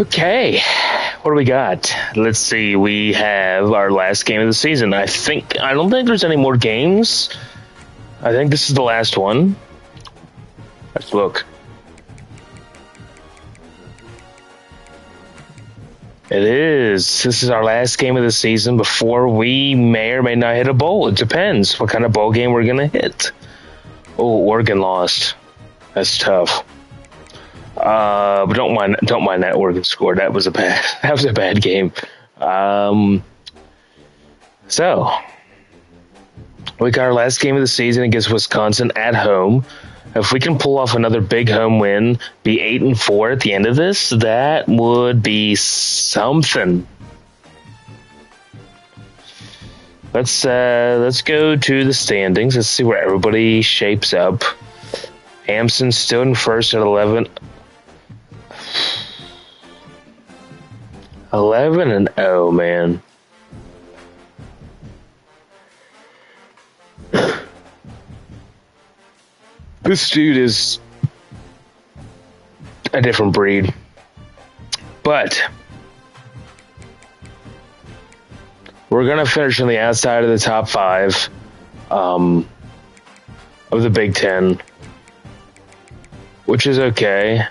Okay, what do we got? Let's see. We have our last game of the season. I don't think there's any more games. I think this is the last one. Let's look. It is. This is our last game of the season before we may or may not hit a bowl. It depends what kind of bowl game we're gonna hit. Oh, Oregon lost. That's tough. But don't mind that Oregon score. That was a bad game. So we got our last game of the season against Wisconsin at home. If we can pull off another big home win, be 8-4 at the end of this, that would be something. Let's go to the standings. Let's see where everybody shapes up. Hampson still in first at 11. 11-0, man. This dude is a different breed. But we're going to finish on the outside of the top 5 of the Big Ten, which is okay.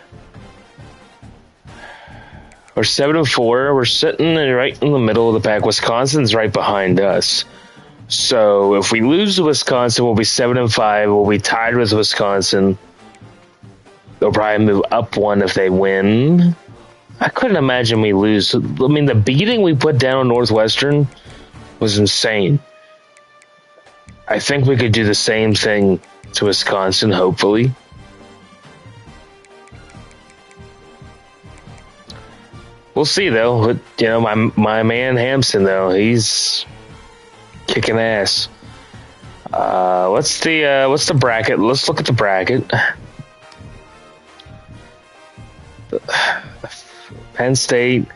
We're 7-4. We're sitting right in the middle of the pack. Wisconsin's right behind us. So if we lose to Wisconsin, we'll be 7-5. We'll be tied with Wisconsin. They'll probably move up one if they win. I couldn't imagine we lose. I mean, the beating we put down on Northwestern was insane. I think we could do the same thing to Wisconsin, hopefully. We'll see, though. But, you know, my man Hampson, though, he's kicking ass. What's the bracket? Let's look at the bracket. Penn State,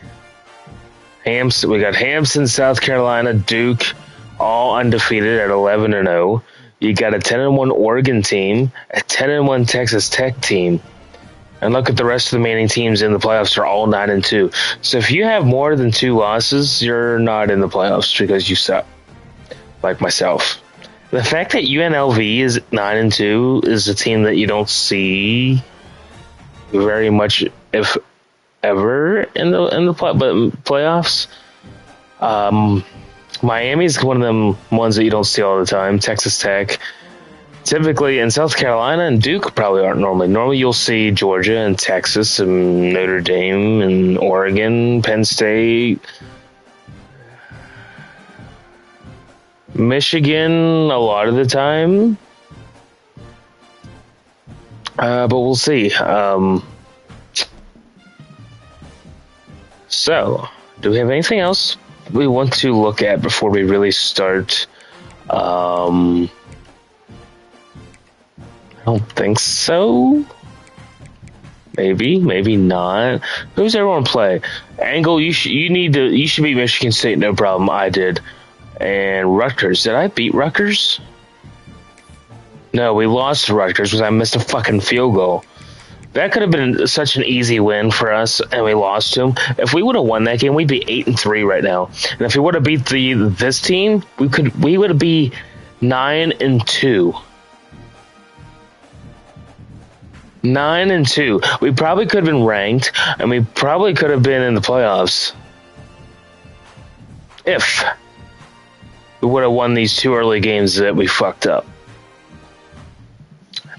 Hampson. We got Hampson, South Carolina, Duke, all undefeated at 11-0. You got a 10-1 Oregon team, a 10-1 Texas Tech team. And look at the rest of the remaining teams in the playoffs are all 9-2. So if you have more than 2 losses, you're not in the playoffs because you suck. Like myself. The fact that UNLV is 9-2 is a team that you don't see very much, if ever, in the playoffs. Miami's one of them ones that you don't see all the time. Texas Tech. Typically, in South Carolina and Duke probably aren't normally. Normally, you'll see Georgia and Texas and Notre Dame and Oregon, Penn State, Michigan a lot of the time. But we'll see. So, do we have anything else we want to look at before we really start? I don't think so. Maybe not. Who's everyone play? Angle, you should beat Michigan State, no problem. I did. And Rutgers. Did I beat Rutgers? No, we lost to Rutgers because I missed a fucking field goal. That could have been such an easy win for us, and we lost to them. If we would have won that game, we'd be 8-3 right now. And if we would have beat this team, we would be 9-2. 9-2. We probably could have been ranked, and we probably could have been in the playoffs if we would have won these 2 early games that we fucked up.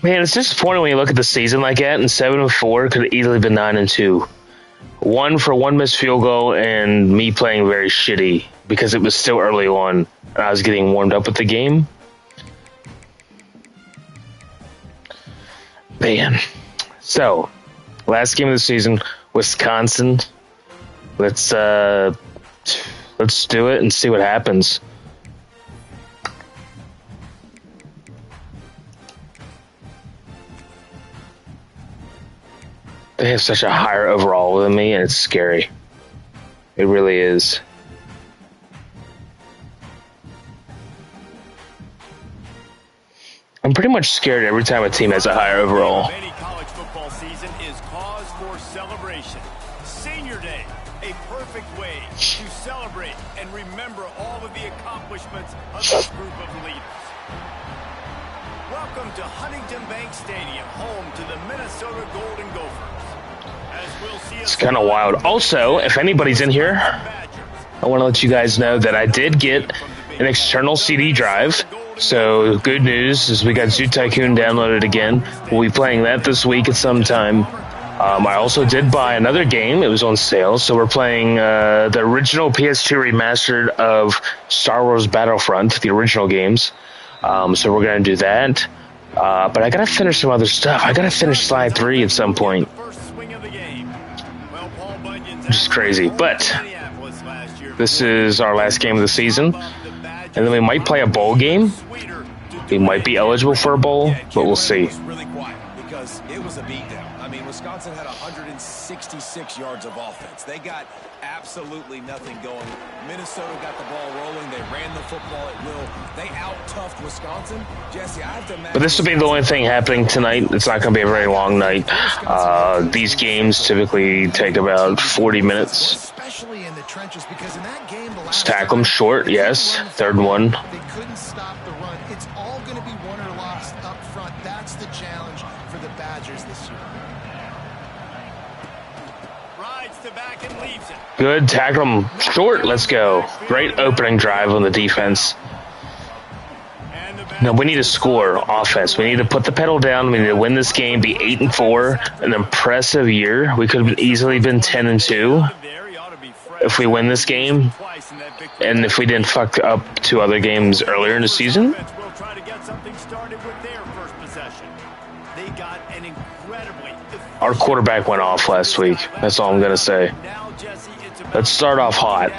Man, it's disappointing when you look at the season like that, and 7-4 could have easily been 9-2. 1 for 1 missed field goal, and me playing very shitty because it was still early on, and I was getting warmed up with the game. Man. So, last game of the season, Wisconsin. Let's do it and see what happens. They have such a higher overall than me, and it's scary. It really is. I'm pretty much scared every time a team has a higher overall. Any college football season is cause for celebration. Senior Day, a perfect way to celebrate and remember all of the accomplishments of this group of leaders. Welcome to Huntington Bank Stadium, home to the Minnesota Golden Gophers. As we'll see, it's kind of wild. Also, if anybody's in here, I want to let you guys know that I did get an external CD drive. So good news is we got Zoo Tycoon downloaded again. We'll be playing that this week at some time. I also did buy another game. It was on sale. So we're playing the original PS2 remastered of Star Wars Battlefront, the original games. So we're going to do that. But I got to finish some other stuff. I got to finish Slide 3 at some point. Which is crazy. But this is our last game of the season. And then we might play a bowl game. We might be eligible for a bowl, but we'll see. Because it was a beatdown. I mean, Wisconsin had 166 yards of offense. They got absolutely nothing going. Minnesota got the ball rolling. They ran the football at will. They out-toughed Wisconsin. Jesse, I have to imagine. But this will be the only thing happening tonight. It's not going to be a very long night. These games typically take about 40 minutes. Especially in the trenches, because in that game, Just tackle them short, yes. Third and 1. They couldn't stop the run. It's all going to be won or lost up front. That's the challenge for the Badgers this year. Rides to back and leaves it. Good, tackle them short. Let's go. Great opening drive on the defense. Now we need to score offense. We need to put the pedal down. We need to win this game, be 8-4, an impressive year. We could have easily been 10-2 if we win this game, and if we didn't fuck up 2 other games earlier in the season. Our quarterback went off last week. That's all I'm going to say. Let's start off hot.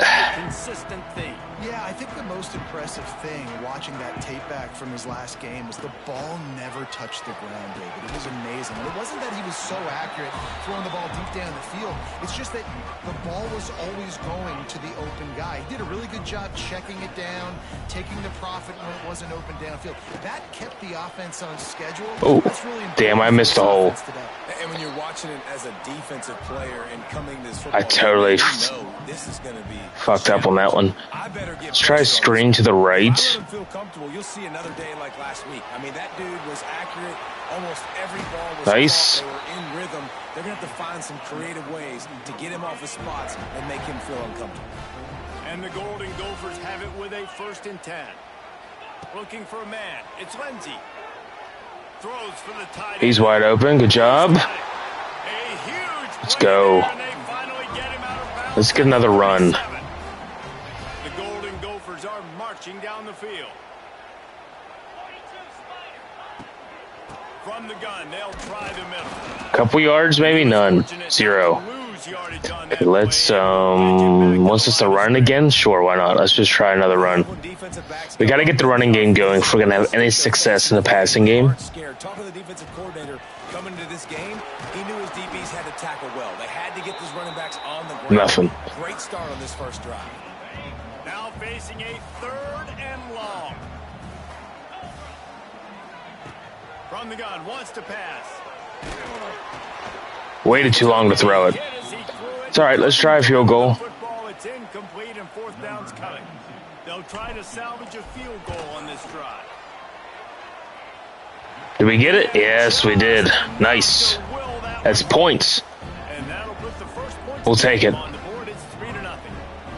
Yeah, I think the most impressive thing watching that tape back from his last game was the ball never touched the ground, David. It was amazing. And it wasn't that he was so accurate throwing the ball deep down the field. It's just that the ball was always going to the open guy. He did a really good job checking it down, taking the profit when it wasn't open downfield. That kept the offense on schedule. Oh, damn, I missed the hole. And when you're watching it as a defensive player and coming this I totally this is going to be fucked up on that one. Let's try a screen to the right. Feel comfortable. You'll see another day like last week. I mean, that dude was accurate. Almost every ball was nice. They were in rhythm. They're going to have to find some creative ways to get him off his spots and make him feel uncomfortable. And the Golden Gophers have it with a 1st and 10. Looking for a man. It's Lindsey. Throws for the tight end. He's wide open. Good job. Let's go. Let's get another run. The Golden Gophers are marching down the field. From the gun, they'll try the middle. Couple yards, maybe none. 0. Okay, let's wants us to run again? Sure, why not? Let's just try another run. We got to get the running game going if we're going to have any success in the passing game. Talking to the defensive coordinator coming into this game, he knew his DBs had to tackle well. They had to get these running backs on the ground. Nothing. Great start on this first drive. Now facing a 3rd and long. From the gun, wants to pass. Waited too long to throw it. It's all right. Let's try a field goal. It's incomplete and 4th down's coming. They'll try to salvage a field goal on this drive. Did we get it? Yes, we did. Nice. That's points. We'll take it. On the board, it's 3-0.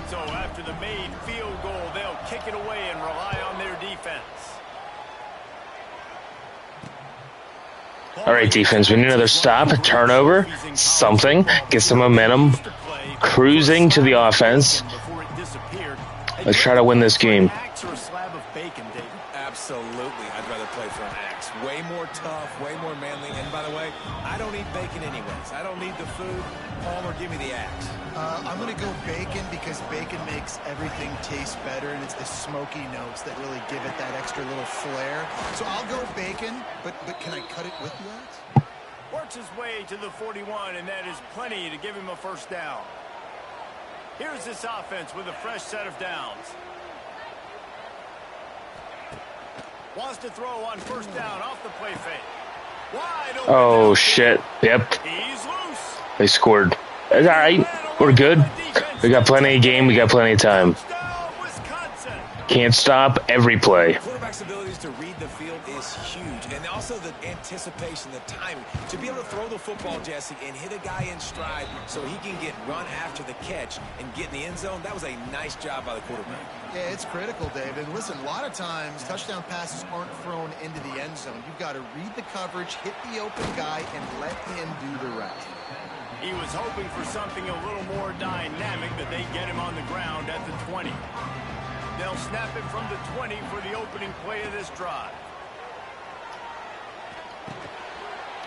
So after the made field goal, they'll kick it away and rely on their defense. All right, defense. We need another stop, a turnover, something. Get some momentum. Cruising to the offense. Let's try to win this game. Absolutely. I'd rather play for an axe. Way more tough, way more manly. And by the way, I don't eat bacon anyways. I don't need the food. Palmer, give me the axe. I'm going to go bacon because bacon makes everything taste better, and it's the smoky notes that really give it that extra little flair. So I'll go bacon, but can I cut it with the axe? Works his way to the 41, and that is plenty to give him a 1st down. Here's this offense with a fresh set of downs. Wants to throw on 1st down off the play fake. Wide open. Oh, shit. Yep. He's loose. They scored. It's all right. We're good. We got plenty of game. We got plenty of time. Touchdown, Wisconsin. Can't stop every play. Quarterback's abilities to read the field is huge, and also the anticipation, the timing. To be able to throw the football, Jesse, and hit a guy in stride so he can get run after the catch and get in the end zone, that was a nice job by the quarterback. Yeah, it's critical, David. And listen, a lot of times touchdown passes aren't thrown into the end zone. You've got to read the coverage, hit the open guy, and let him do the rest. He was hoping for something a little more dynamic, but they get him on the ground at the 20. They'll snap it from the 20 for the opening play of this drive.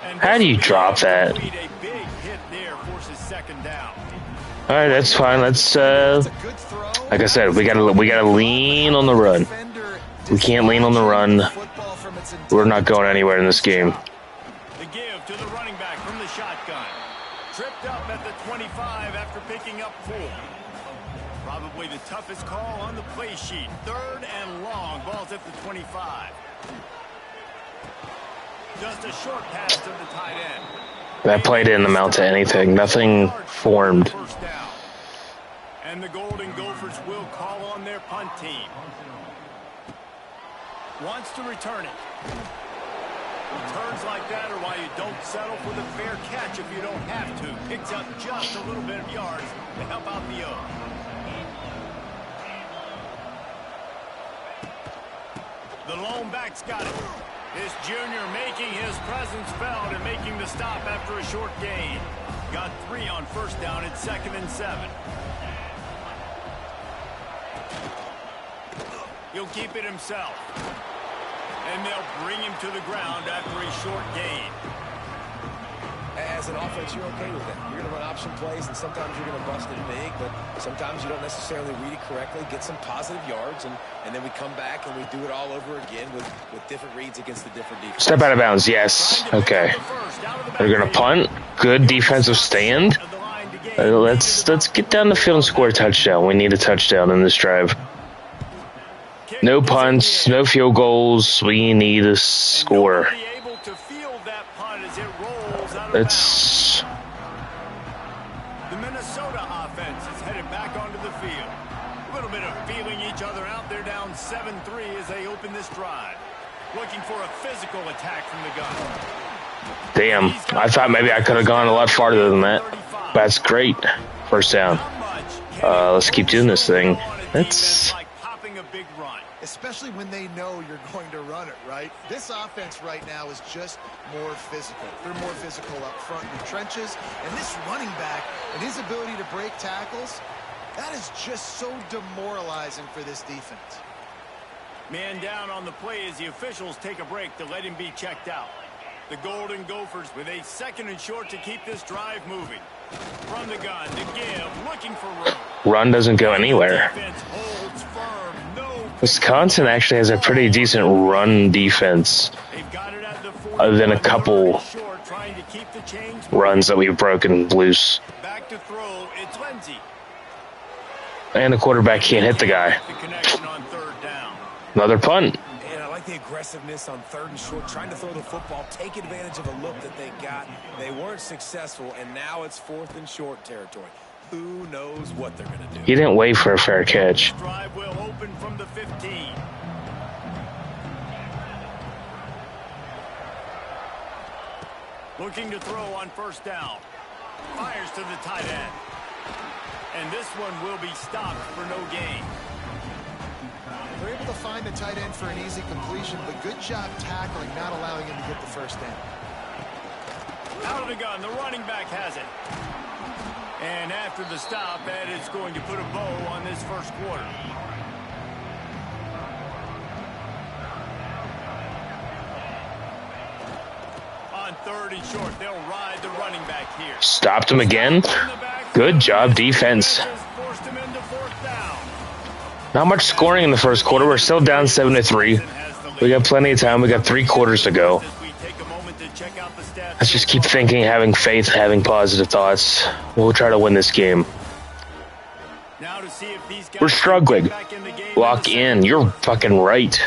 And How do you drop that? A big hit there forces second down. All right, that's fine. Let's like I said, we gotta lean on the run. We can't lean on the run. We're not going anywhere in this game. The give to the running back from the shotgun. Tripped up at the 25 after picking up 4. Probably the toughest call on the play sheet. 3rd and long. Ball's at the 25. Just a short pass to the tight end. That play didn't amount to anything. Nothing formed. First down. And the Golden Gophers will call on their punt team. Wants to return it. Turns like that are why you don't settle for the fair catch if you don't have to. Picks up just a little bit of yards to help out the O. The lone back's got it. This junior making his presence felt and making the stop after a short gain. Got 3 on first down at 2nd and 7. He'll keep it himself. And they'll bring him to the ground after a short gain. As an offense, you're okay with that. You're going to run option plays, and sometimes you're going to bust it big, but sometimes you don't necessarily read it correctly, get some positive yards, and then we come back and we do it all over again with different reads against the different defenses. Step out of bounds, yes. Okay. They're going to punt. Good defensive stand. Let's get down the field and score a touchdown. We need a touchdown in this drive. No punts, no field goals. We need a score. It's the Minnesota offense is headed back onto the field. A little bit of feeling each other out. They're down 7-3 as they open this drive. Looking for a physical attack from the gun. Damn, I thought maybe I could have gone a lot farther than that. That's great. First down. Let's keep doing this thing. It's especially when they know you're going to run it, right? This offense right now is just more physical. They're more physical up front in the trenches. And this running back and his ability to break tackles, that is just so demoralizing for this defense. Man down on the play as the officials take a break to let him be checked out. The Golden Gophers with a 2nd and short to keep this drive moving. From the gun to give, looking for room. Run doesn't go anywhere. Wisconsin actually has a pretty decent run defense, other than a couple runs that we've broken loose. Back to throw, it's Lindsey. And the quarterback can't hit the guy. Another punt. And I like the aggressiveness on 3rd and short, trying to throw the football, take advantage of a look that they got. They weren't successful, and now it's 4th and short territory. Who knows what they're going to do? He didn't wait for a fair catch. Drive will open from the 15. Looking to throw on first down. Fires to the tight end. And this one will be stopped for no gain. They're able to find the tight end for an easy completion, but good job tackling, not allowing him to get the first down. Out of the gun, the running back has it. And after the stop, that is going to put a bow on this first quarter. On 3rd and short, they'll ride the running back here. Stopped him again. Good job, defense. Not much scoring in the first quarter. We're still down 7-3. We got plenty of time. We got 3 quarters to go. Let's just keep thinking, having faith, having positive thoughts. We'll try to win this game. We're struggling. Lock in. You're fucking right.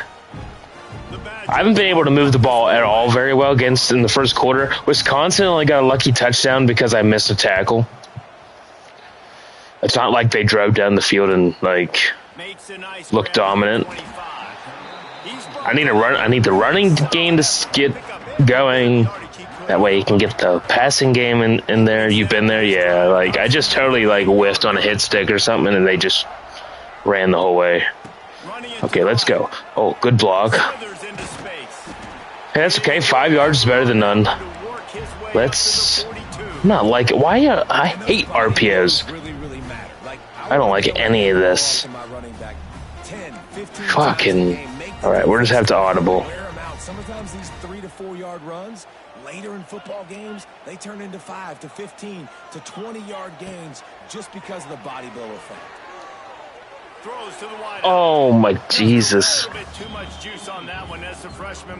I haven't been able to move the ball at all very well against in the first quarter. Wisconsin only got a lucky touchdown because I missed a tackle. It's not like they drove down the field and like look dominant. I need the running game to get going. That way you can get the passing game in there. You've been there, yeah. Like I just totally like whiffed on a hit stick or something, and they just ran the whole way. Okay, let's go. Oh, good block. Hey, that's okay. 5 yards is better than none. Let's not like it. Why? I hate RPOs. I don't like any of this. Fucking. All right, we're just have to audible. Sometimes these 3 to 4 yard runs later in football games, they turn into 5 to 15 to 20-yard gains just because of the body blow effect. Oh my Jesus.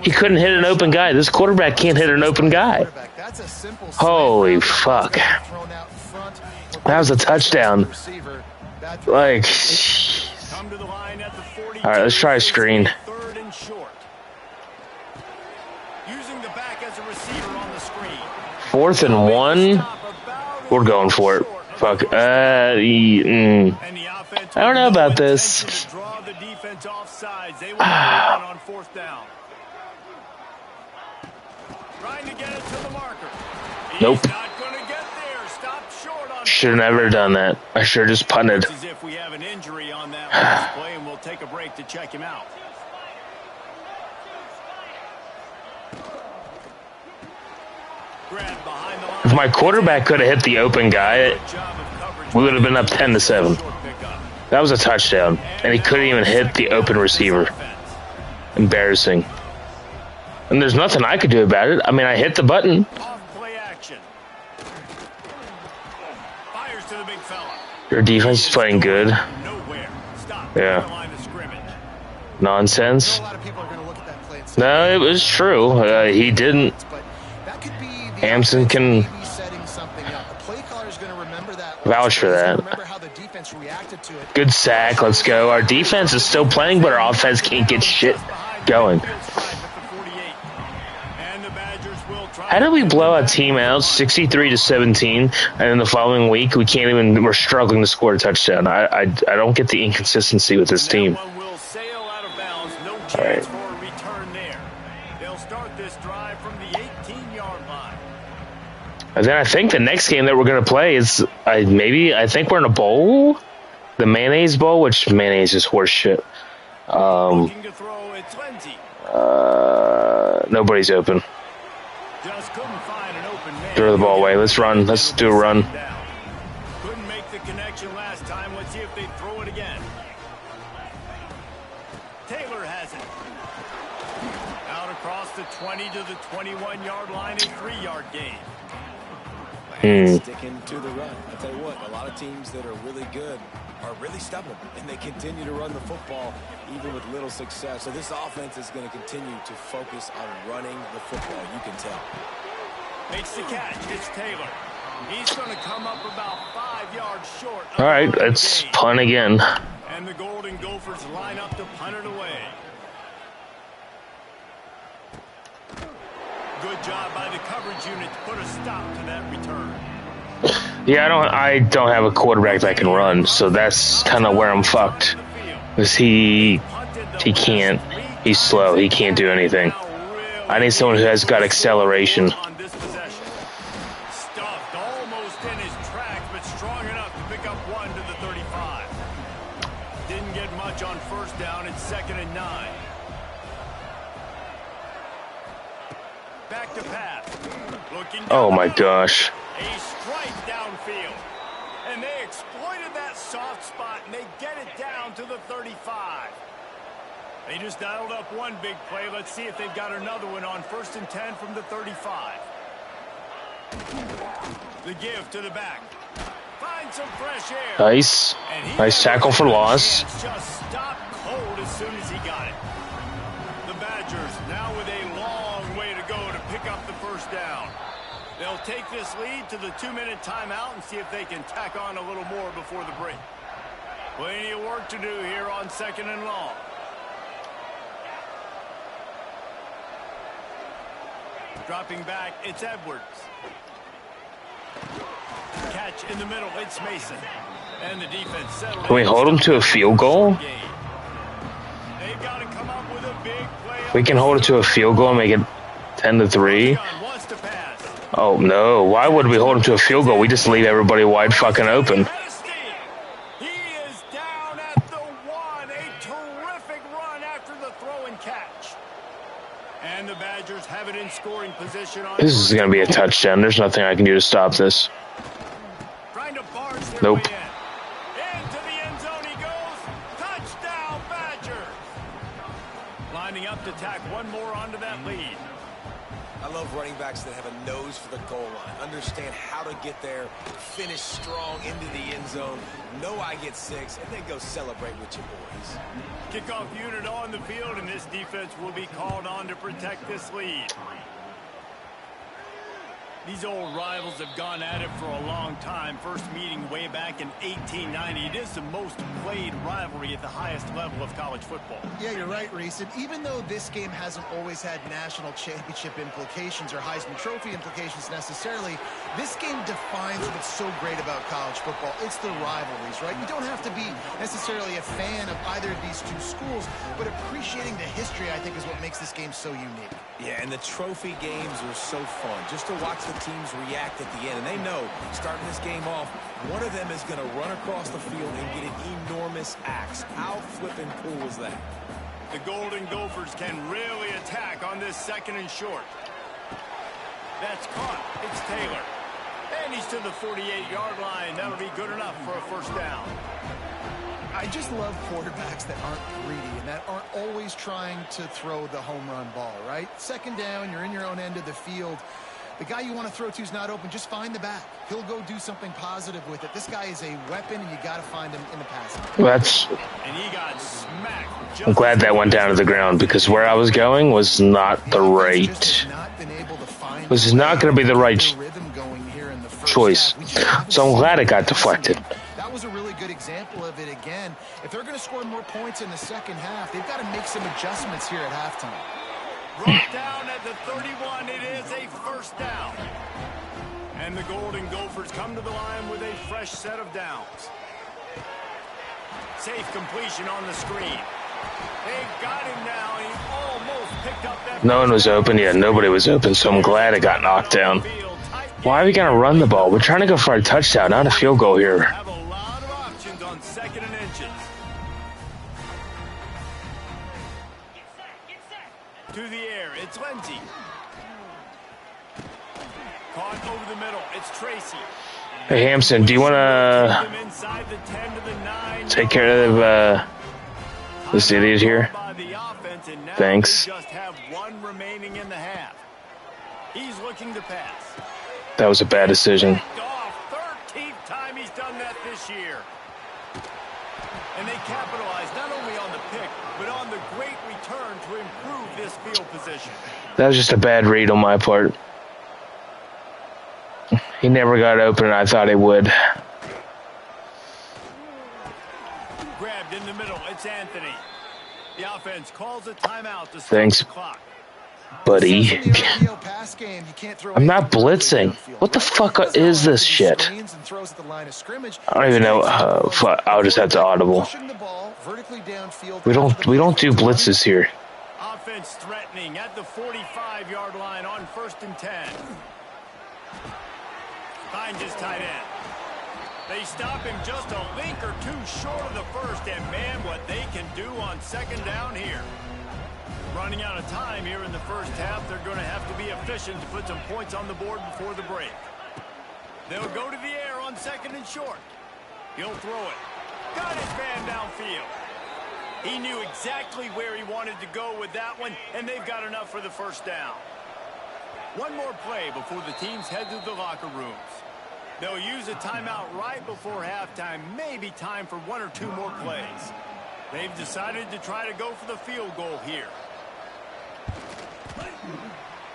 He couldn't hit an open guy. This quarterback can't hit an open guy. Holy fuck. That was a touchdown. Like, all right, let's try a screen. Fourth and 1. We're going for it. Fuck. I don't know about this. Nope. Should have never done that. I should have just punted. If my quarterback could have hit the open guy, we would have been up 10-7. That was a touchdown, and he couldn't even hit the open receiver. Embarrassing. And there's nothing I could do about it. I mean, I hit the button. Your defense is playing good. Yeah. Nonsense. No, it was true. He didn't. Hampson can vouch for that. Good sack. Let's go. Our defense is still playing, but our offense can't get shit going. How did we blow a team out 63-17, and then the following week we can't even? We're struggling to score a touchdown. I don't get the inconsistency with this team. All right. And then I think the next game that we're going to play is I think we're in a bowl, the Mayonnaise Bowl, which mayonnaise is horse shit. Nobody's open. Throw the ball away. Let's run. Let's do a run. Couldn't make the connection last time. Let's see if they throw it again. Taylor has it. Out across the 20 to the 21-yard line, a 3-yard gain. Sticking to the run. I'll tell you what, a lot of teams that are really good are really stubborn, and they continue to run the football even with little success. So this offense is going to continue to focus on running the football. You can tell. Makes the catch. It's Taylor. He's going to come up about 5 yards short. All right, let's punt again. And the Golden Gophers line up to punt it away. Good job by the coverage unit to put a stop to that return. Yeah, I don't have a quarterback that can run, so that's kind of where I'm fucked. Because he can't. He's slow. He can't do anything. I need someone who has got acceleration. Stuffed almost in his tracks, but strong enough to pick up 1 to the 35. Didn't get much on first down. It's 2nd and 9. Back to pass. Oh my gosh. A strike downfield. And they exploited that soft spot, and they get it down to the 35. They just dialed up one big play. Let's see if they've got another one on 1st and 10 from the 35. The give to the back. Find some fresh air. Nice. Nice tackle for loss. Just stopped cold as soon as he got it. The Badgers now with a long way to go to pick up the first down. They'll take this lead to the 2-minute timeout and see if they can tack on a little more before the break. Plenty of work to do here on 2nd and long. Dropping back, it's Edwards. Catch catch in the middle. It's Mason. And the defense settled. Can we hold them to a field goal? They've got to come up with a big play. We can hold it to a field goal and make it 10-3. Oh, no. Why would we hold them to a field goal? We just leave everybody wide fucking open. He is down at the 1. A terrific run after the throw and catch. And the Badgers have it in scoring position. This is going to be a touchdown. There's nothing I can do to stop this. Trying to barge their Nope. way in. Into the end zone he goes. Touchdown, Badgers. Lining up to tack one more onto that lead. I love running backs that have a nose for the goal line, understand how to get there, finish strong into the end zone, know I get 6, and then go celebrate with your boys. Kickoff unit on the field, and this defense will be called on to protect this lead. These old rivals have gone at it for a long time. First meeting way back in 1890. It is the most played rivalry at the highest level of college football. Yeah, you're right, Reese. And even though this game hasn't always had national championship implications or Heisman Trophy implications necessarily, this game defines what's so great about college football. It's the rivalries, right? You don't have to be necessarily a fan of either of these two schools, but appreciating the history, I think, is what makes this game so unique. Yeah, and the trophy games are so fun. Just to watch the teams react at the end. And they know, starting this game off, one of them is going to run across the field and get an enormous axe. How flippin' cool is that? The Golden Gophers can really attack on this 2nd and short. That's caught. It's Taylor. And he's to the 48-yard line. That'll be good enough for a first down. I just love quarterbacks that aren't greedy and that aren't always trying to throw the home run ball, right? 2nd down, you're in your own end of the field. The guy you want to throw to is not open. Just find the back. He'll go do something positive with it. This guy is a weapon, and you got to find him in the passing. Well, And he got smacked. I'm glad that went down to the ground because where I was going was not the right. Was not going to be the right choice. So I'm glad it got deflected. That was a really good example of it again. If they're going to score more points in the second half, they've got to make some adjustments here at halftime. Brought down at the 31. It is a first down. And the Golden Gophers come to the line with a fresh set of downs. Safe completion on the screen. They've got him now. He almost picked up that. No one was open yet. Nobody was open, so I'm glad it got knocked down. Why are we going to run the ball? We're trying to go for a touchdown, not a field goal here. Have a lot of options on 2nd and inches. To the air, it's Lindsey. Caught over the middle, it's Tracy. Hey, Hampson, do you want to take care of this idiot here? Thanks. Just have one remaining in the half. He's looking to pass. That was a bad decision. 13th time he's done that this year. And they capitalize not only on the pick, but on the great return to improve this field position. That was just a bad read on my part. He never got open, and I thought he would. Grabbed in the middle, it's Anthony. The offense calls a timeout to start Thanks, the clock. buddy. I'm not blitzing. What the fuck is this shit? I don't even know. I'll just have to audible. We don't do blitzes here. Offense threatening at the 45-yard line on 1st and 10. Finds his tight end. They stop him just a link or two short of the first, and man, what they can do on 2nd down here. Running out of time here in the first half, they're going to have to be efficient to put some points on the board before the break. They'll go to the air on 2nd and short. He'll throw it. Got his man downfield. He knew exactly where he wanted to go with that one, and they've got enough for the first down. One more play before the teams head to the locker rooms. They'll use a timeout right before halftime, maybe time for 1 or 2 more plays. They've decided to try to go for the field goal here.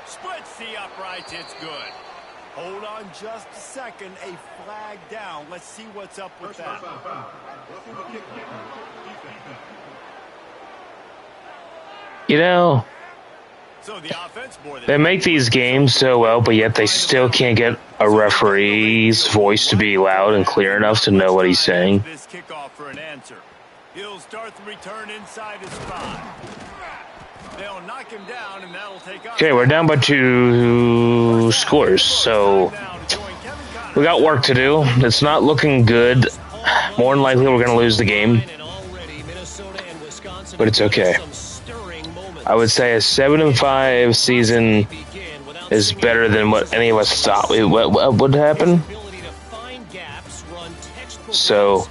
Splits the uprights, it's good. Hold on just a second, a flag down. Let's see what's up with that. You know, So the offense more than They make these games so well, but yet they still can't get a referee's voice to be loud and clear enough to know what he's saying. this kickoff for an answer. He'll start the return inside his 5. They'll knock him down, and that'll take off. Okay, we're down by 2 scores, so we got work to do. It's not looking good. More than likely, we're going to lose the game, but it's okay. I would say a 7-5 season is better than what any of us thought what would happen. So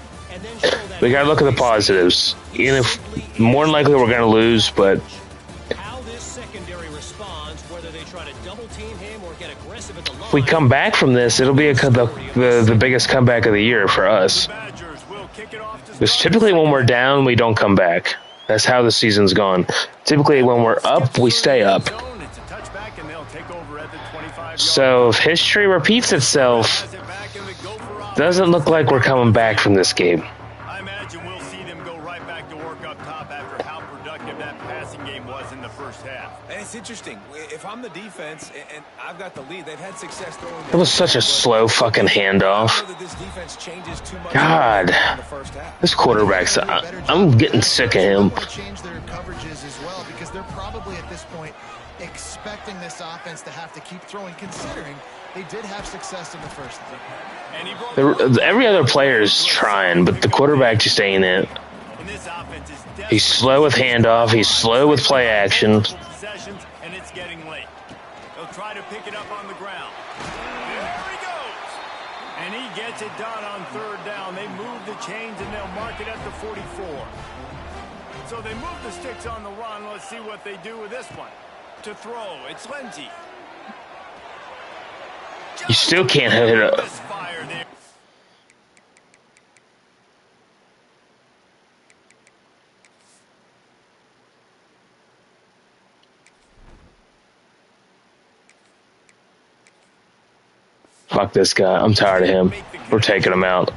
we got to look at the positives. Even if more than likely we're going to lose, but if we come back from this, it'll be the biggest comeback of the year for us. Because typically when we're down, we don't come back. That's how the season's gone. Typically when we're up, we stay up. So if history repeats itself, doesn't look like we're coming back from this game. I imagine we'll see them go right back to work up top after how productive that passing game was in the first half. And it's interesting. If I'm the defense and I've got the lead, they've had success throwing. It was such a slow fucking handoff. God, this quarterback's. I'm getting sick of him. Change their coverages as well because they're probably at this point expecting this offense to have to keep throwing, considering they did have success in the first half. Every other player is trying, but the quarterback just ain't it. He's slow with handoff. He's slow with play action. And it's getting late. They'll try to pick it up on the ground. There he goes. And he gets it done on 3rd down. They move the chains and they'll mark it at the 44. So they move the sticks on the run. Let's see what they do with this one. To throw, it's Lindsey. You still can't hit it up. Fuck this guy. I'm tired of him. We're taking him out.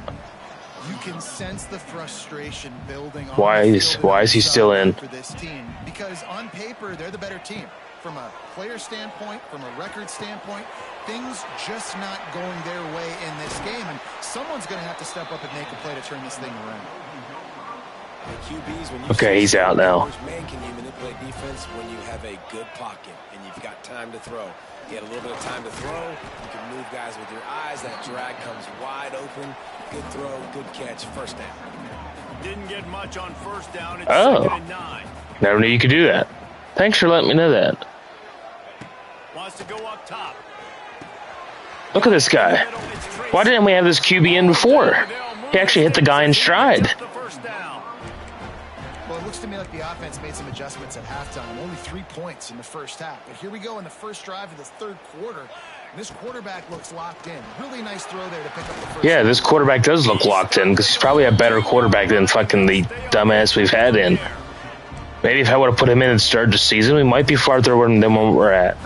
You can sense the frustration building on Why is he still in? for this team, because on paper they're the better team. From a player standpoint, from a record standpoint, things just not going their way in this game, and someone's going to have to step up and make a play to turn this thing around. Okay, he's out now. Man, can you manipulate defense when you have a good pocket and you've got time to throw? You get a little bit of time to throw. You can move guys with your eyes. That drag comes wide open. Good throw, good catch, 1st down. Didn't get much on 1st down. It's 2nd and 9. Never knew you could do that. Thanks for letting me know that. Wants to go up top. Look at this guy. Why didn't we have this QB in before? He actually hit the guy in stride. Well, it looks to me like the offense made some adjustments at halftime. Only 3 points in the first half. But here we go in the first drive of the 3rd quarter. And this quarterback looks locked in. Really nice throw there to pick up the first. Yeah, this quarterback does look locked in because he's probably a better quarterback than fucking the dumbass we've had in. Maybe if I would have put him in and started the season, we might be farther than where we're at.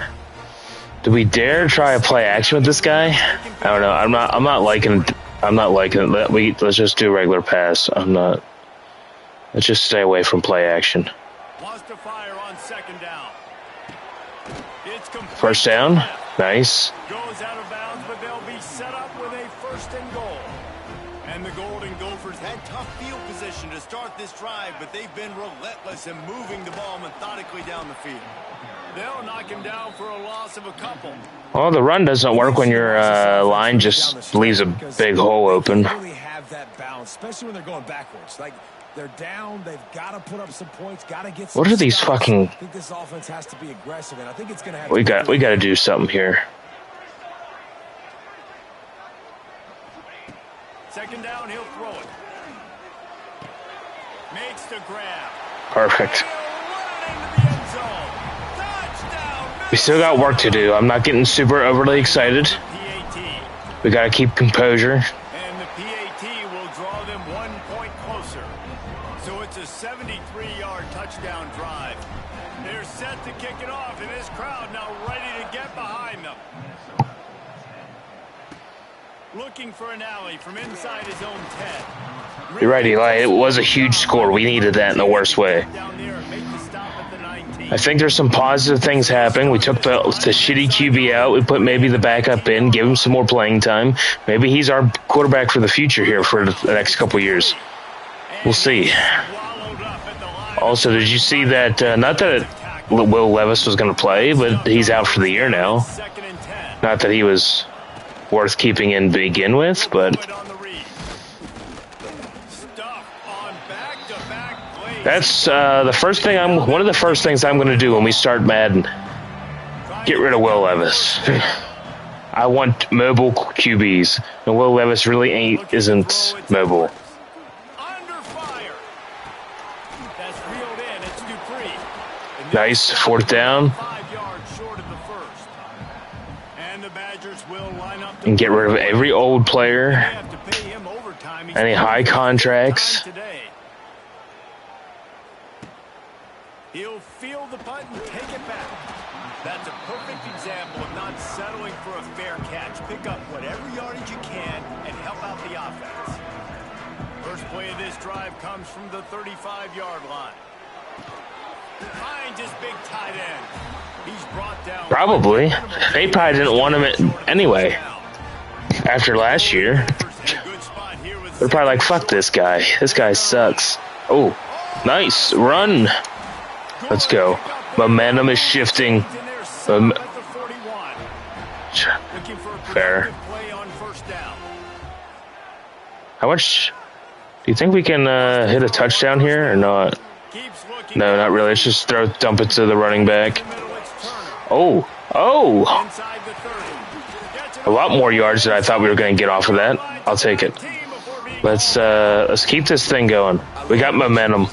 Do we dare try a play action with this guy? I don't know. I'm not liking it. Let's just do a regular pass. Let's just stay away from play action. Wants to fire on 2nd down. It's 1st down. Nice. Goes out of bounds, but they'll be set up with a 1st and goal. And the Golden Gophers had tough field position to start this drive, but they've been relentless in moving the ball methodically down the field. They'll knock him down for a loss of a couple. Well, the run doesn't work when your line just leaves a big hole open. They really have that balance, especially when they're going backwards. Like, they're down, they've got to put up some points, got to get some. What are these stops. fucking? I think this offense has to be aggressive, and I think it's going to have. We got to do something here. 2nd down, he'll throw it. Makes the grab. Perfect. We still got work to do. I'm not getting super overly excited. We got to keep composure. And the PAT will draw them 1 point closer. So it's a 73-yard touchdown drive. They're set to kick it off, and this crowd now ready to get behind them. Looking for an alley from inside his own 10. You're right, Eli. It was a huge score. We needed that in the worst way. Down there and make the stop at the 19. I think there's some positive things happening. We took the shitty QB out. We put maybe the backup in, give him some more playing time. Maybe he's our quarterback for the future here for the next couple years. We'll see. Also, did you see that, not that Will Levis was going to play, but he's out for the year now. Not that he was worth keeping in to begin with, but that's the first thing one of the first things I'm going to do when we start Madden. Get rid of Will Levis. I want mobile QBs, and Will Levis really isn't mobile. Nice, 4th down. And get rid of every old player. Any high contracts. He'll feel the punt and take it back. That's a perfect example of not settling for a fair catch. Pick up whatever yardage you can and help out the offense. First play of this drive comes from the 35-yard line. Finds his big tight end. He's brought down. Probably. They probably didn't want him anyway. After last year. They're probably like, fuck this guy. This guy sucks. Oh, nice. Run. Let's go. Momentum is shifting. Fair. How much do you think we can hit a touchdown here or not? No, not really. Let's just dump it to the running back. Oh. A lot more yards than I thought we were going to get off of that. I'll take it. Let's keep this thing going. We got momentum.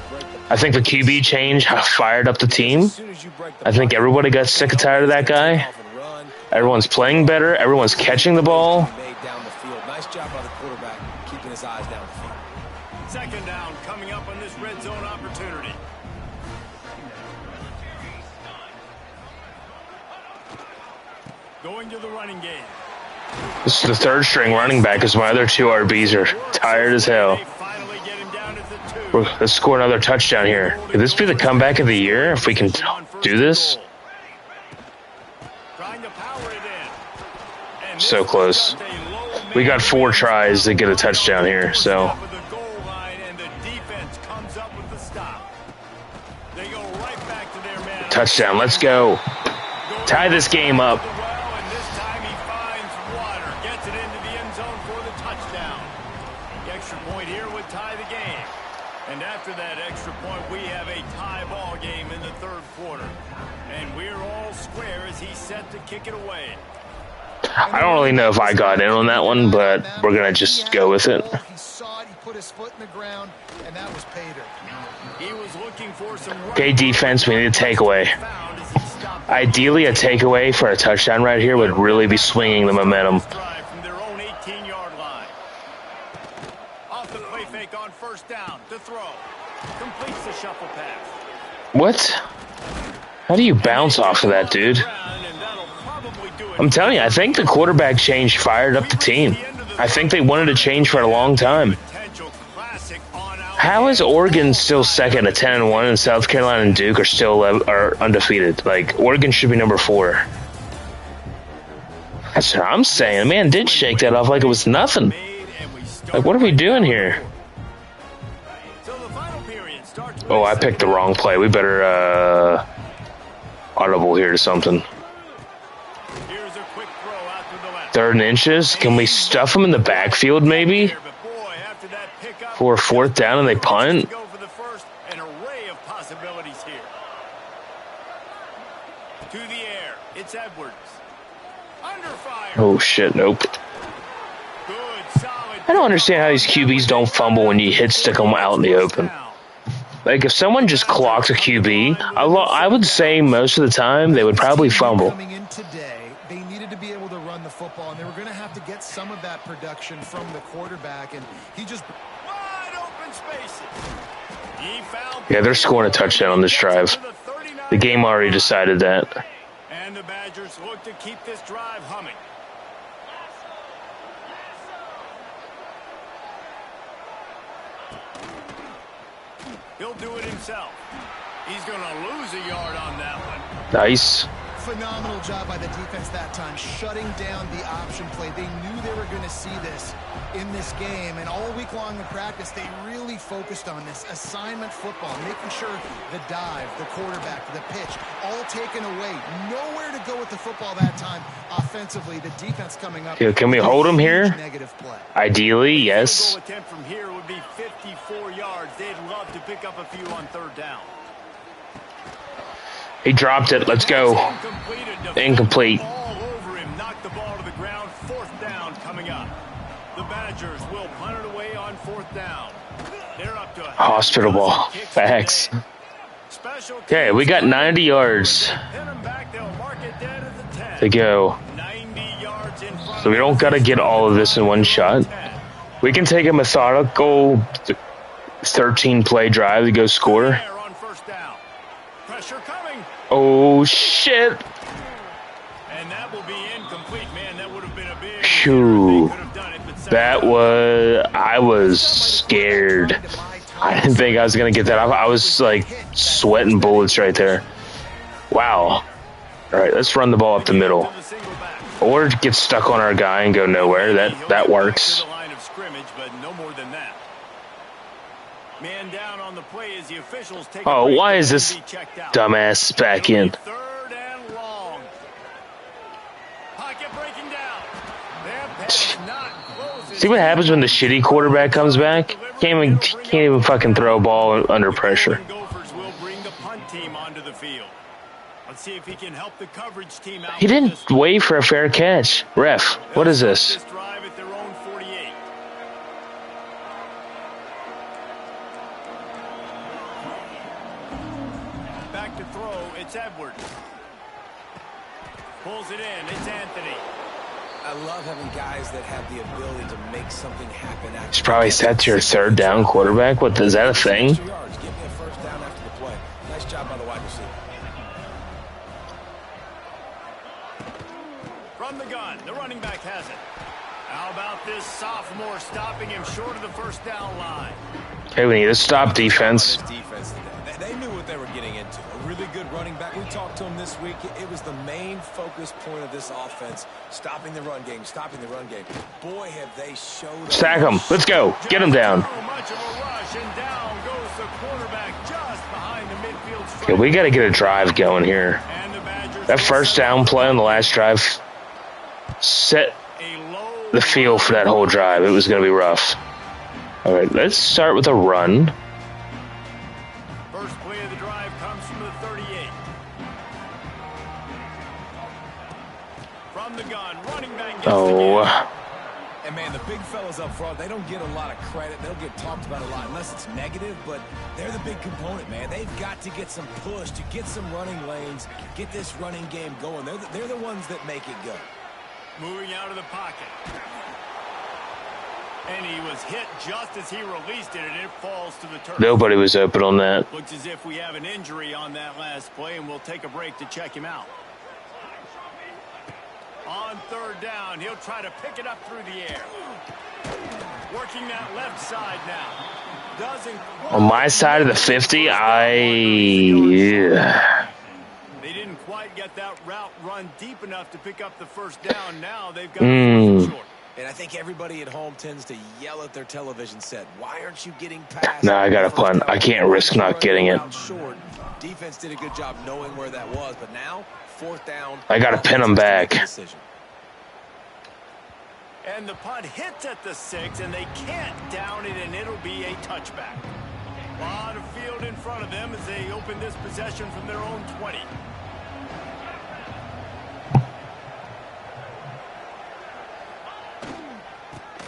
I think the QB change fired up the team. I think everybody got sick and tired of that guy. Everyone's playing better. Everyone's catching the ball. Nice job by the quarterback, keeping his eyes down the field. Second down coming up on this red zone opportunity. Going to the running game. This is the 3rd string running back because my other 2 RBs are tired as hell. Let's score another touchdown here. Could this be the comeback of the year if we can do this? So close. We got 4 tries to get a touchdown here, so. Touchdown, let's go. Tie this game up. And after that extra point, we have a tie ball game in the 3rd quarter. And we're all square as he's set to kick it away. I don't really know if I got in on that one, but we're going to just go with it. He saw it, he put his foot in the ground, and that was pay dirt. He was looking for some. Okay, defense, we need a takeaway. Ideally, a takeaway for a touchdown right here would really be swinging the momentum. From their own 18-yard line. Off the play fake on 1st down to throw. Completes the shuffle pass. What? How do you bounce off of that, dude? I'm telling you, I think the quarterback change fired up the team. I think they wanted to change for a long time. How is Oregon still second at 10-1 and South Carolina and Duke are still are undefeated? Like, Oregon should be number 4. That's what I'm saying. Man, did shake that off like it was nothing. Like, what are we doing here? Oh, I picked the wrong play. We better audible here to something. 3rd and inches. Can we stuff them in the backfield maybe? For 4th down and they punt? Oh shit, nope. I don't understand how these QBs don't fumble when you stick them out in the open. Like, if someone just clocks a QB, I would say most of the time they would probably fumble. They needed to be able to run the football, and they were going to have to get some of that production from the quarterback, and he just wide open spaces. Yeah, they're scoring a touchdown on this drive. The game already decided that. And the Badgers look to keep this drive humming. He'll do it himself. He's going to lose a yard on that one. Nice. Phenomenal job by the defense that time, shutting down the option play. They knew they were going to see this in this game, and all week long in practice, they really focused on this assignment football, making sure the dive, the quarterback, the pitch, all taken away. Nowhere to go with the football that time offensively. The defense coming up. Here, can we hold him here? Negative play. Ideally, yes. The field goal attempt from here would be 54 yards. They'd love to pick up a few on third down. He dropped it. Let's go. Incomplete. All over him. Knocked the ball to the ground. Fourth down coming up. The Badgers will punt it away on fourth down. They're up to a hospital ball. Facts. Okay, we got 90 yards to go. So we don't got to get all of this in one shot. We can take a methodical 13-play drive to go score. Oh, shit. And that will be incomplete, man. That would have been a big... Phew. I was scared. I didn't think I was going to get that. I was, like, sweating bullets right there. Wow. All right, let's run the ball up the middle. Or get stuck on our guy and go nowhere. That works. Man down on the play as the officials take Oh, why is this dumbass back in? Third and long. Pocket breaking down. See what happens when the shitty quarterback comes back? Can't even fucking throw a ball under pressure. Gophers will bring the punt team onto the field. Let's see if he can help the coverage team out. He didn't wait for a fair catch. Ref, what is this? Drive at their own 48. Back to throw, it's Edwards. Pulls it in, it's Anthony. I love having guys that have the ability to make something happen. It's probably set to your third down quarterback. What, is that a thing? Give me a first down after the play. Nice job by the wide receiver. From the gun, the running back has it. How about this sophomore stopping him short of the first down line? Okay, we need to stop defense. They knew what they were getting into. A really good running back. We talked to him this week. It was the main focus point of this offense. Stopping the run game. Stopping the run game. Boy, have they showed up. Sack him. Let's go. Get him down. Much of a rush, and down goes the quarterback just behind the midfield stripe. Okay, we got to get a drive going here. That first down play on the last drive set the feel for that whole drive. It was going to be rough. All right, let's start with a run. First play of the drive comes from the 38. From the gun, running back gets the And man, the big fellas up front, they don't get a lot of credit. They'll get talked about a lot unless it's negative, but they're the big component, man. They've got to get some push, to get some running lanes, get this running game going. They're the ones that make it go. Moving out of the pocket. And he was hit just as he released it, and it falls to the turf. Nobody was open on that. Looks as if we have an injury on that last play, and we'll take a break to check him out. On third down, he'll try to pick it up through the air. Working that left side now. Doesn't on my side of the 50, They didn't quite get that route run deep enough to pick up the first down. Now they've got it short. And I think everybody at home tends to yell at their television set. Why aren't you getting past? No, I got to punt. I can't risk not getting it. Short. Defense did a good job knowing where that was, but now fourth down. I got to pin them back. And the punt hits at the 6, and they can't down it, and it'll be a touchback. A lot of field in front of them as they open this possession from their own 20.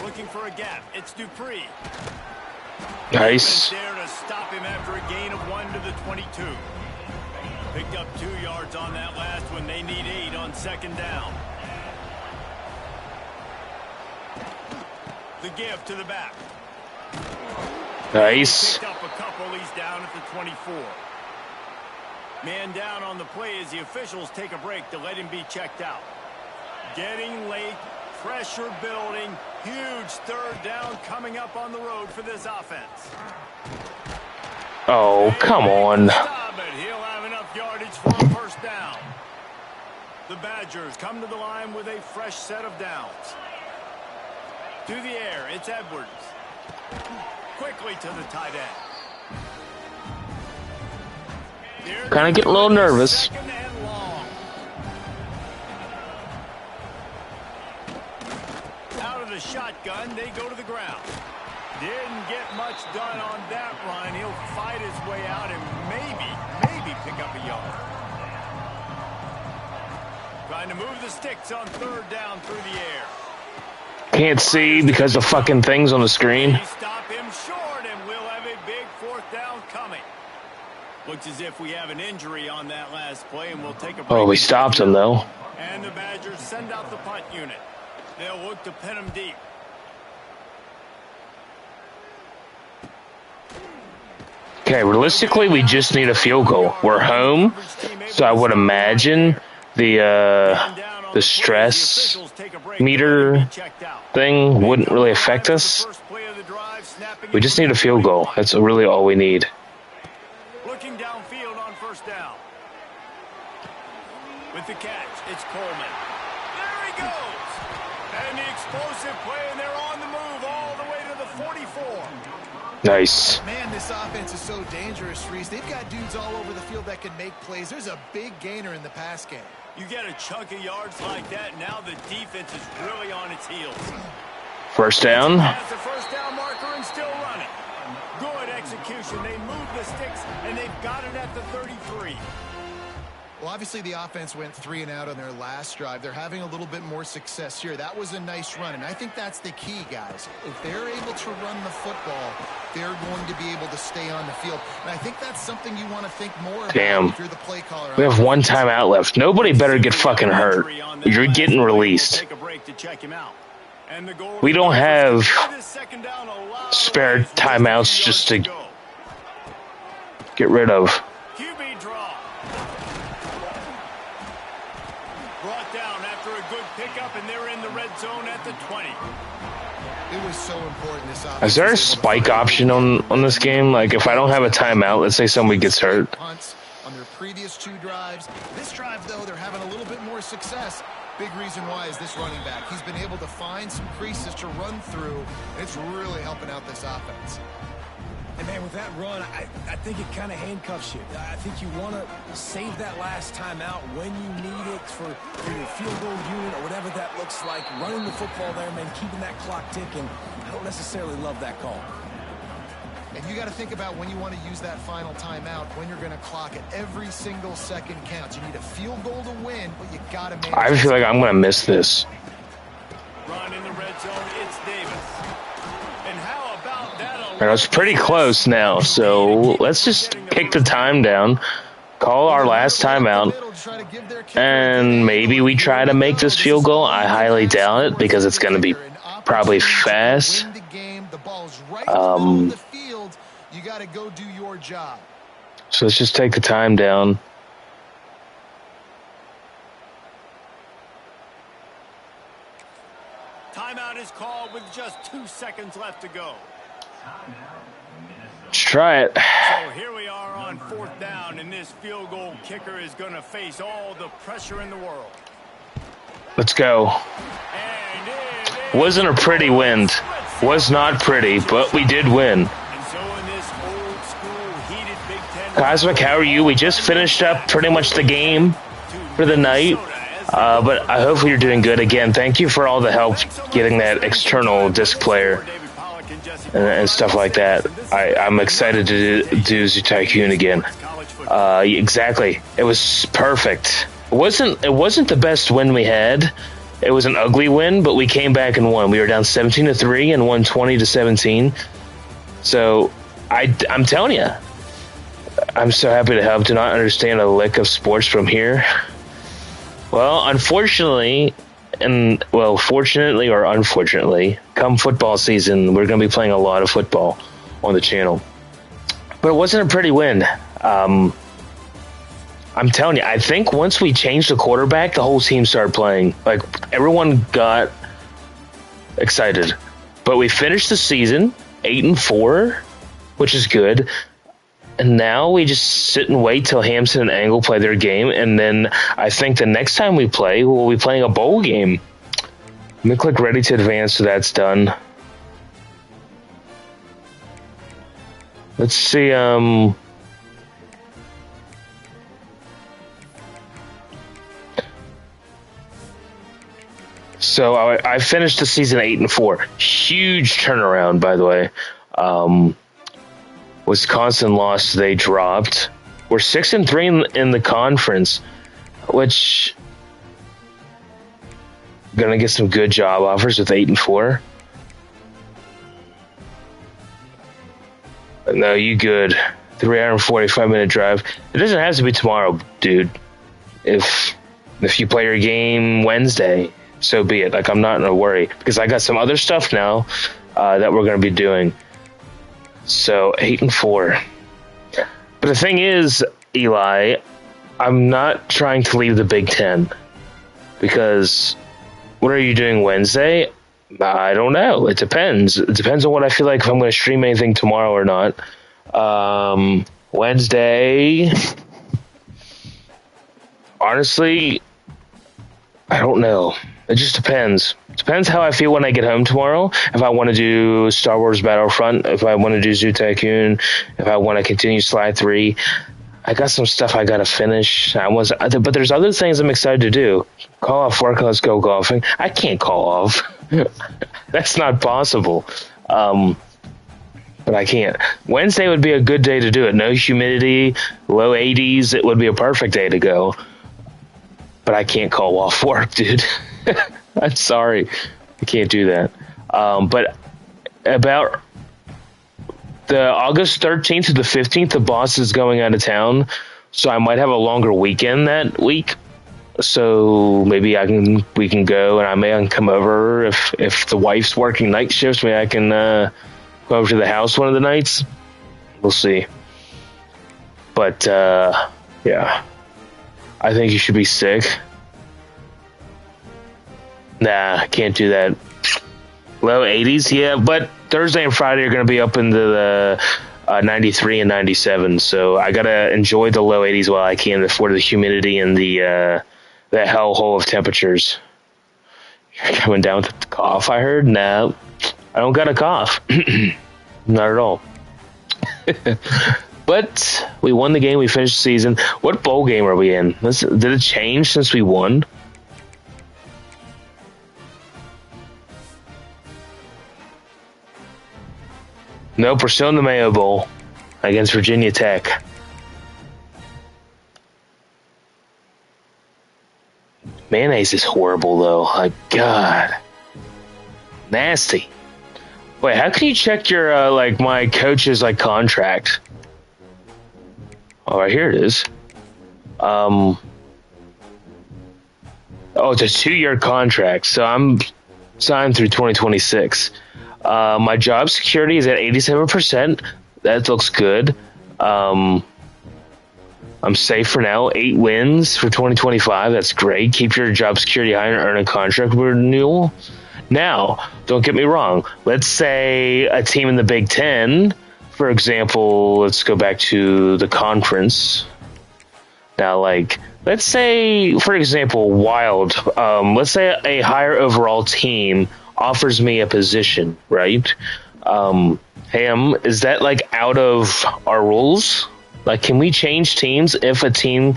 Looking for a gap. It's Dupree. Nice. There to stop him after a gain of 1 to the 22. Picked up 2 yards on that last one. They need 8 on second down. The give to the back. Nice. Picked up a couple. He's down at the 24. Man down on the play as the officials take a break to let him be checked out. Getting late. Pressure building. Huge third down coming up on the road for this offense. Oh, come on. but he'll have enough yardage for a first down. The Badgers come to the line with a fresh set of downs. To the air, it's Edwards. Quickly to the tight end. Kind of getting a little nervous. Second and long. Out of the shotgun, they go to the ground. Didn't get much done on that run. He'll fight his way out and maybe pick up a yard. Trying to move the sticks on third down through the air. Can't see because of fucking things on the screen. They stop him short, and we'll have a big fourth down coming. Looks as if we have an injury on that last play, and we'll take a break. Oh, we stopped him, though. And the Badgers send out the punt unit. They'll look to pin him deep. Okay, realistically, we just need a field goal. We're home, so I would imagine the stress meter thing wouldn't really affect us. We just need a field goal. That's really all we need. Looking downfield on first down. With the catch, it's Coleman. There he goes. And the explosive play, and they're on the move all the way to the 44. Nice. Man, this offense is so dangerous, Reese. They've got dudes all over the field that can make plays. There's a big gainer in the pass game. You get a chunk of yards like that, now the defense is really on its heels. First down. Has the first down marker and still running. Good execution. They move the sticks, and they've got it at the 33. Well, obviously the offense went 3 and out on their last drive. They're having a little bit more success here. That was a nice run, and I think that's the key, guys. If they're able to run the football, they're going to be able to stay on the field. And I think that's something you want to think more about if you're the play caller. We have one timeout left. Nobody better get fucking hurt. You're getting released. Take a break to check him out. And the goal We don't have spare timeouts just to get rid of. QB draw. Brought down after a good pickup, and they're in the red zone at the 20. It was so important this offense. Is there a spike option on this game? Like, if I don't have a timeout, let's say somebody gets hurt. Punts on their previous 2 drives. This drive, though, they're having a little bit more success. Big reason why is this running back. He's been able to find some creases to run through, and it's really helping out this offense. And, man, with that run, I think it kind of handcuffs you. I think you want to save that last time out when you need it for your field goal unit or whatever that looks like. Running the football there, man, keeping that clock ticking. I don't necessarily love that call. And you got to think about when you want to use that final timeout, when you're going to clock it. Every single second counts. You need a field goal to win, but you got to make it. I feel like I'm going to miss this. Run in the red zone, it's Davis. And how about that? And it's pretty close now, so let's just kick the time down, call our last timeout, and maybe we try to make this field goal. I highly doubt it because it's going to be probably fast. You got to go do your job. So let's just take the time down. Timeout is called with just 2 seconds left to go. Let's try it. So here we are on fourth down, and this field goal kicker is going to face all the pressure in the world. Let's go. And it Wasn't a pretty win. Was not pretty, but we did win. And so in this old school heated Big Ten, Cosmic, how are you? We just finished up pretty much the game for the night, but I hope you're doing good. Again, thank you for all the help getting that external disc player and stuff like that. I'm excited to do Zoo Tycoon again. Exactly. It was perfect. It wasn't the best win we had. It was an ugly win, but we came back and won. We were down 17-3 and won 20-17. So I'm telling you, I'm so happy to help. Do not understand a lick of sports from here. Well, unfortunately, fortunately or unfortunately, come football season, we're going to be playing a lot of football on the channel. But it wasn't a pretty win. I'm telling you, I think once we changed the quarterback, the whole team started playing. Like, everyone got excited. But we finished the season 8-4, which is good. And now we just sit and wait till Hampton and Angle play their game, and then I think the next time we play, we'll be playing a bowl game. Let me click ready to advance so that's done. Let's see, so I finished the season 8-4. Huge turnaround, by the way. Wisconsin lost, they dropped. We're 6-3 in the conference, which gonna get some good job offers with 8-4. No, you good. 345-minute drive. It doesn't have to be tomorrow, dude. If you play your game Wednesday, so be it. Like, I'm not in a worry because I got some other stuff now that we're gonna be doing. So 8-4. But the thing is, Eli, I'm not trying to leave the Big Ten because what are you doing Wednesday? I don't know. It depends. It depends on what I feel like if I'm going to stream anything tomorrow or not. Wednesday, honestly, I don't know. It just depends. Depends how I feel when I get home tomorrow. If I want to do Star Wars Battlefront, if I want to do Zoo Tycoon, if I want to continue Sly 3. I got some stuff I got to finish. But there's other things I'm excited to do. Call off work, let's go golfing. I can't call off. That's not possible. But I can't. Wednesday would be a good day to do it. No humidity, low 80s. It would be a perfect day to go. But I can't call off work, dude. I'm sorry. I can't do that. But about the August 13th to the 15th, the boss is going out of town. So I might have a longer weekend that week. So maybe we can go, and I may come over if the wife's working night shifts. Maybe I can go over to the house one of the nights. We'll see. But yeah, I think you should be sick. Nah, I can't do that. Low 80s, yeah, but Thursday and Friday are going to be up into the 93 and 97. So I gotta enjoy the low 80s while I can before the humidity and the hellhole of temperatures. You're coming down with the cough, I heard? Nah, I don't got a cough. Not at all. But we won the game. We finished the season. What bowl game are we in? Did it change since we won? Nope, we're still in the Mayo Bowl against Virginia Tech. Mayonnaise is horrible, though. Like, God. Nasty. Wait, how can you check your, my coach's, contract? Oh, right here it is. Oh, it's a 2-year contract, so I'm signed through 2026. My job security is at 87%. That looks good. I'm safe for now. 8 wins for 2025. That's great. Keep your job security high and earn a contract renewal. Now, don't get me wrong. Let's say a team in the Big Ten, for example, let's go back to the conference. Now, let's say, for example, Wild. Let's say a higher overall team offers me a position, right? Is that out of our rules? Can we change teams if a team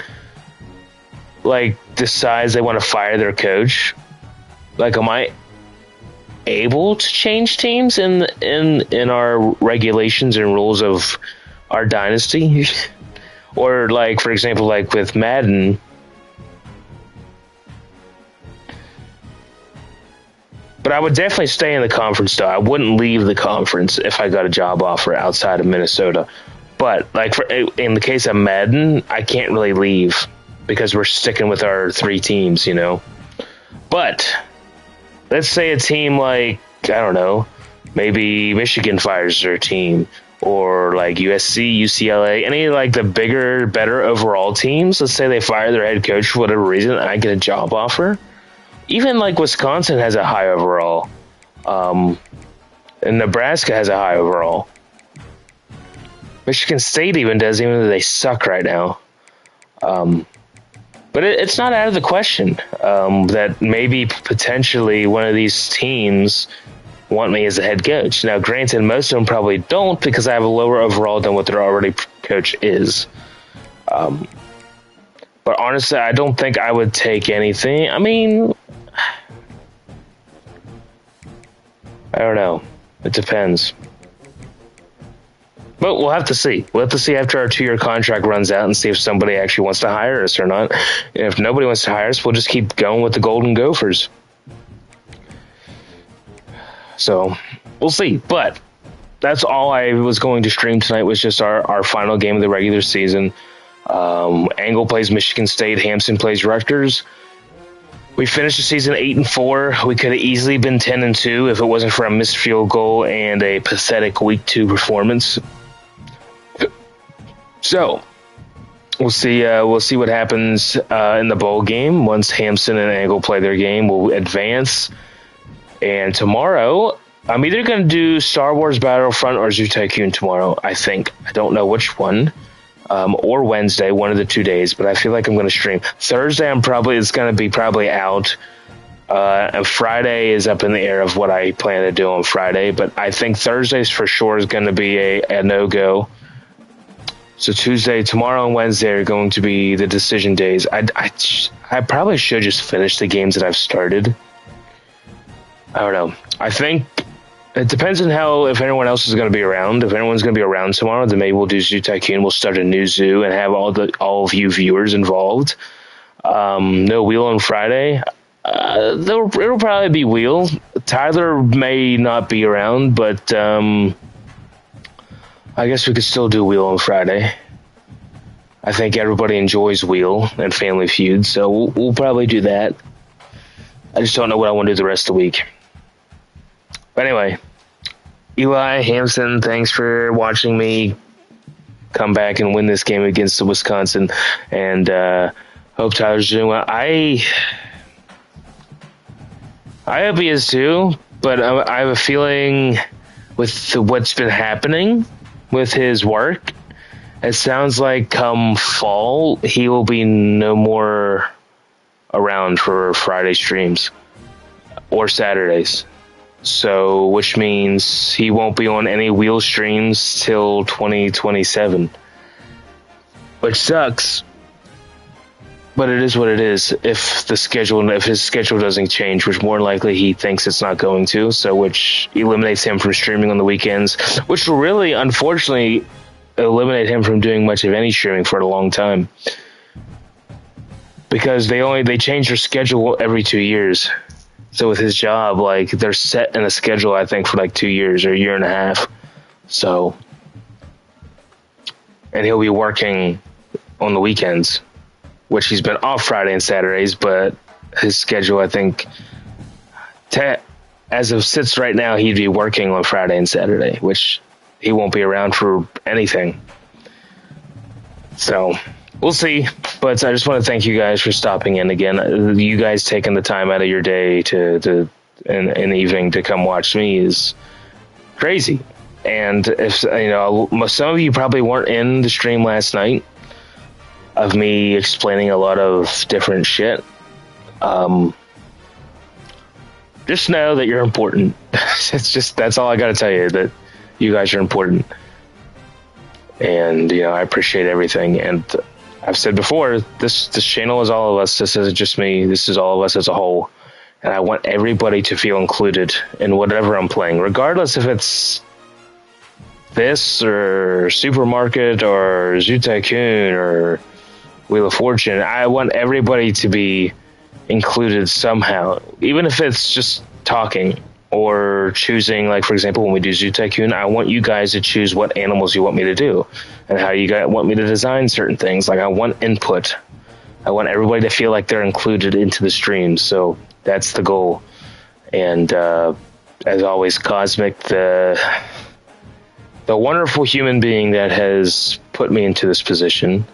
decides they want to fire their coach? Am I able to change teams in our regulations and rules of our dynasty? Or for example, with Madden, but I would definitely stay in the conference, though. I wouldn't leave the conference if I got a job offer outside of Minnesota. But, in the case of Madden, I can't really leave because we're sticking with our 3 teams, you know? But let's say a team I don't know, maybe Michigan fires their team, or USC, UCLA, any the bigger, better overall teams. Let's say they fire their head coach for whatever reason, and I get a job offer. Even Wisconsin has a high overall, and Nebraska has a high overall. Michigan State even does, even though they suck right now. But it's not out of the question that maybe potentially one of these teams want me as a head coach. Now, granted, most of them probably don't because I have a lower overall than what their already coach is. But honestly, I don't think I would take anything. I mean, I don't know. It depends. But we'll have to see. We'll have to see after our 2-year contract runs out and see if somebody actually wants to hire us or not. And if nobody wants to hire us, we'll just keep going with the Golden Gophers. So, we'll see. But that's all I was going to stream tonight was just our final game of the regular season. Angle plays Michigan State. Hampson plays Rutgers. We finished the season 8-4. We could have easily been 10-2 if it wasn't for a missed field goal and a pathetic Week 2 performance. So, we'll see. We'll see what happens in the bowl game. Once Hampson and Angle play their game, we'll advance. And tomorrow, I'm either going to do Star Wars Battlefront or Zoo Tycoon tomorrow, I think. I don't know which one. Or Wednesday, one of the 2 days, but I feel like I'm going to stream. Thursday, it's going to be probably out. And Friday is up in the air of what I plan to do on Friday, but I think Thursdays for sure is going to be a no-go. So Tuesday, tomorrow, and Wednesday are going to be the decision days. I probably should just finish the games that I've started. I don't know. I think it depends on if anyone else is going to be around. If anyone's going to be around tomorrow, then maybe we'll do Zoo Tycoon. We'll start a new zoo and have all of you viewers involved. No wheel on Friday. It'll probably be wheel. Tyler may not be around, but I guess we could still do wheel on Friday. I think everybody enjoys wheel and Family Feud, so we'll probably do that. I just don't know what I want to do the rest of the week. But anyway, Eli, Hampson, thanks for watching me come back and win this game against Wisconsin. And hope Tyler's doing well. I hope he is too, but I have a feeling with what's been happening with his work, it sounds like come fall, he will be no more around for Friday streams or Saturdays. So, which means he won't be on any wheel streams till 2027. Which sucks. But it is what it is. If his schedule doesn't change, which more likely he thinks it's not going to, so which eliminates him from streaming on the weekends, which will really, unfortunately, eliminate him from doing much of any streaming for a long time. Because they change their schedule every 2 years. So with his job, like, they're set in a schedule, I think, for like 2 years or a year and a half. So, and he'll be working on the weekends, which he's been off Friday and Saturdays, but his schedule, I think, as of sits right now, he'd be working on Friday and Saturday, which he won't be around for anything. So, we'll see. But I just want to thank you guys for stopping in again. You guys taking the time out of your day in the evening to come watch me is crazy. And if some of you probably weren't in the stream last night of me explaining a lot of different shit. Just know that you're important. That's all I got to tell you, that you guys are important. And, I appreciate everything. And I've said before, this channel is all of us. This isn't just me. This is all of us as a whole. And I want everybody to feel included in whatever I'm playing, regardless if it's this or Supermarket or Zoo Tycoon or Wheel of Fortune. I want everybody to be included somehow, even if it's just talking or choosing, like, for example, when we do Zoo Tycoon, I want you guys to choose what animals you want me to do and how you guys want me to design certain things. Like, I want input. I want everybody to feel like they're included into the stream. So that's the goal. And as always, Cosmic, the wonderful human being that has put me into this position.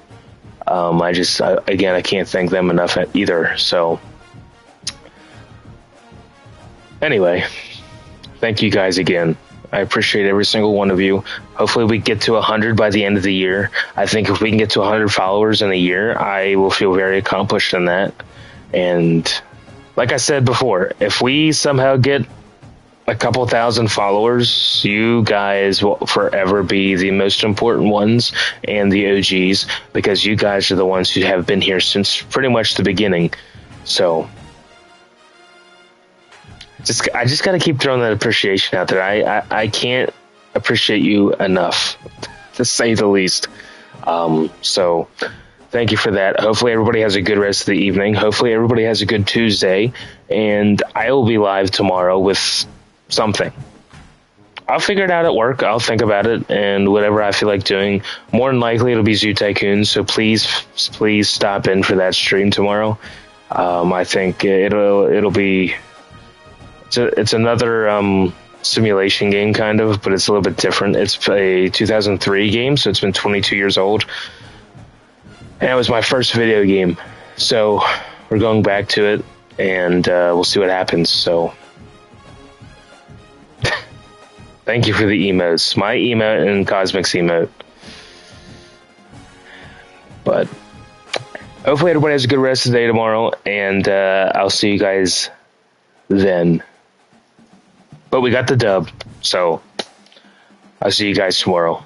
I can't thank them enough either. So anyway, thank you guys again. I appreciate every single one of you. Hopefully we get to 100 by the end of the year. I think if we can get to 100 followers in a year, I will feel very accomplished in that. And like I said before, if we somehow get a couple thousand followers, you guys will forever be the most important ones and the OGs, because you guys are the ones who have been here since pretty much the beginning. So I just got to keep throwing that appreciation out there. I can't appreciate you enough, to say the least. So thank you for that. Hopefully everybody has a good rest of the evening. Hopefully everybody has a good Tuesday, and I will be live tomorrow with something. I'll figure it out at work. I'll think about it, and whatever I feel like doing. More than likely it'll be Zoo Tycoon, so please stop in for that stream tomorrow. I think it'll be it's another simulation game kind of, but it's a little bit different. It's a 2003 game, so it's been 22 years old, and it was my first video game, so we're going back to it, and we'll see what happens. So thank you for the emotes. My emote and Cosmic's emote. But hopefully everybody has a good rest of the day tomorrow, and I'll see you guys then. But we got the dub, so I'll see you guys tomorrow.